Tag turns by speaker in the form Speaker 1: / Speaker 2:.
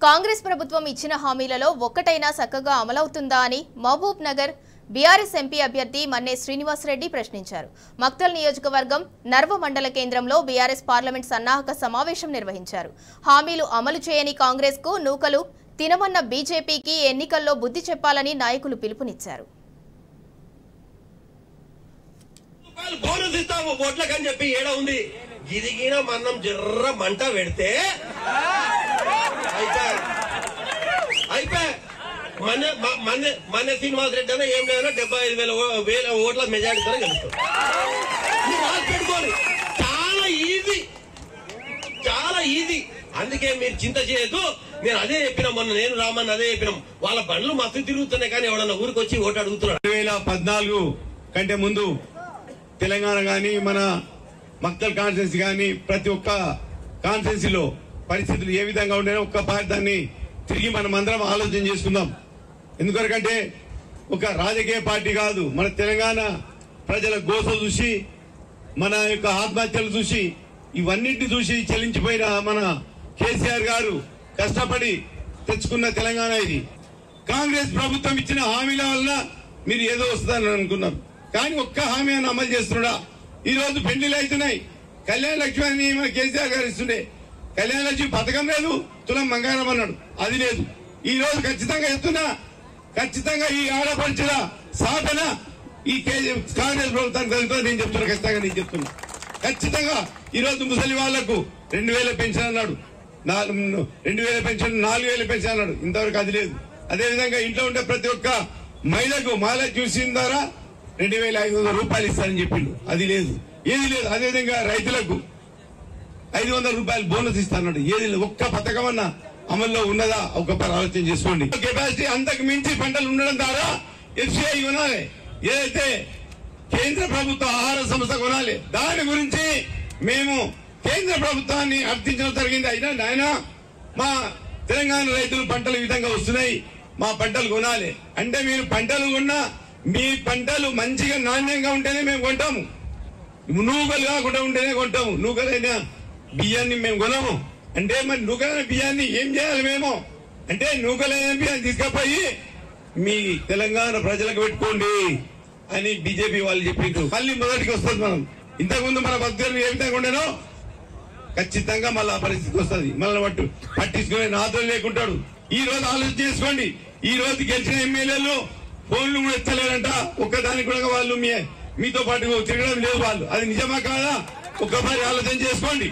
Speaker 1: కాంగ్రెస్ ప్రభుత్వం ఇచ్చిన హామీలలో ఒక్కటైనా చక్కగా అమలవుతుందా అని మహబూబ్ నగర్ బీఆర్ఎస్ ఎంపీ అభ్యర్థి మన్నే శ్రీనివాస్ రెడ్డి ప్రశ్నించారు. మక్తల్ నియోజకవర్గం నర్వ మండల కేంద్రంలో బీఆర్ఎస్ పార్లమెంట్ సన్నాహక సమావేశం నిర్వహించారు. హామీలు అమలు చేయని కాంగ్రెస్ కు నూకలు తినమన్న బీజేపీకి ఎన్నికల్లో బుద్ధి చెప్పాలని నాయకులు పిలుపునిచ్చారు.
Speaker 2: బోనస్ ఇస్తాము ఓట్లకని చెప్పి ఏడ ఉంది గిరిగిన మన్నం జర్ర మంట పెడితే అయిపోయి మన్నే శ్రీనివాస్ రెడ్డి అన్న ఏం లేదన్నా 75,000 ఓట్ల మెజారిటీతో గెలుస్తాం. పెట్టుకోండి, చాలా ఈజీ. అందుకే మీరు చింత చేయొద్దు. నేను అదే చెప్పినా, మొన్న నేను రామన్న అదే చెప్పినాం. వాళ్ళ బండ్లు మస్తు తిరుగుతున్నాయి, కానీ ఎవడన్నా ఊరికి వచ్చి ఓటు అడుగుతున్నాడు.
Speaker 3: 2014 కంటే ముందు తెలంగాణ గాని మన మక్తల్ కాన్స్టిట్యున్సీ గాని ప్రతి ఒక్క కాన్స్టిట్యున్సీలో పరిస్థితులు ఏ విధంగా ఉండేనో ఒక్కసారి దాన్ని తిరిగి మనం అందరం ఆలోచన చేసుకుందాం. ఎందుకంటే ఒక రాజకీయ పార్టీ కాదు, మన తెలంగాణ ప్రజల గోస చూసి, మన యొక్క ఆత్మహత్యలు చూసి, ఇవన్నింటినీ చూసి చెల్లించిపోయిన మన కేసీఆర్ గారు కష్టపడి తెచ్చుకున్న తెలంగాణ ఇది. కాంగ్రెస్ ప్రభుత్వం ఇచ్చిన హామీల వల్ల మీరు ఏదో వస్తుందని అనుకున్నారు, కానీ ఒక్క హామీ అని అమలు చేస్తున్నాడా? ఈ రోజు పెళ్లిళ్ళు అవుతున్నాయి. కళ్యాణ లక్ష్మి అని మన కేసీఆర్ గారు ఇస్తుండే, కళ్యాణ లక్ష్మి పథకం లేదు, తులం బంగారం అన్నాడు, అది లేదు. ఈ రోజు ఖచ్చితంగా చెప్తున్నా, ఖచ్చితంగా ఈ ఆడపడుచుల సాధన ఈ కాంగ్రెస్ ప్రభుత్వానికి కలుగుతుంది. నేను చెప్తున్నా, ఖచ్చితంగా నేను చెప్తున్నా. ఖచ్చితంగా ఈ రోజు ముసలి వాళ్లకు 2,000 పెన్షన్ అన్నాడు, 2,000 పెన్షన్, 4,000 పెన్షన్ అన్నాడు, ఇంతవరకు అది లేదు. అదేవిధంగా ఇంట్లో ఉండే ప్రతి ఒక్క మహిళకు మహాలక్ష్మి స్కీమ్ ద్వారా 2,500 రూపాయలు ఇస్తారని చెప్పిండు, అది లేదు, ఏది లేదు. అదేవిధంగా రైతులకు 500 రూపాయలు బోనస్ ఇస్తాడు, ఏది లేదు. ఒక్క పథకం అన్నా అమల్లో ఉన్నదా? ఒక్కసారి ఆలోచన చేసుకోండి. కెపాసిటీ అంతకు మించి పంటలు ఉండడం ద్వారా ఎఫ్సిఐ కొనాలి, ఏదైతే కేంద్ర ప్రభుత్వ ఆహార సంస్థ కొనాలి. దాని గురించి మేము కేంద్ర ప్రభుత్వాన్ని అర్థించడం జరిగింది. అయినా నాయన మా తెలంగాణ రైతులు పంటలు ఈ విధంగా వస్తున్నాయి, మా పంటలు కొనాలి అంటే, మీరు పంటలు కొన్నా మీ పంటలు మంచిగా నాణ్యంగా ఉంటేనే మేము కొంటాము, నూకలు కాకుండా ఉంటేనే కొంటాము. నూకలైన బియ్యాన్ని మేము కొనము అంటే, మరి నూకలైన బియ్యాన్ని ఏం చేయాలి మేము అంటే, నూకలైన బియ్యాన్ని తీసుకుపోయి మీ తెలంగాణ ప్రజలకు పెట్టుకోండి అని బీజేపీ వాళ్ళు చెప్పిండ్రు. మళ్ళీ మొదటికి వస్తుంది. మనం ఇంతకుముందు మన భక్తులు ఏ విధంగా ఉండేనో ఖచ్చితంగా మళ్ళీ ఆ పరిస్థితికి వస్తుంది. మళ్ళీ పట్టించుకునే నాతో లేకుంటాడు. ఈ రోజు ఆలోచన చేసుకోండి. ఈ రోజు గెలిచిన ఎమ్మెల్యేలు ఫోన్లు కూడా ఎత్తలేరంట, ఒక్కదానికి కూడా వాళ్ళు మీతో పాటు తిరగడం లేదు వాళ్ళు. అది నిజమా కాదా? ఒక్కసారి ఆలోచన చేసుకోండి.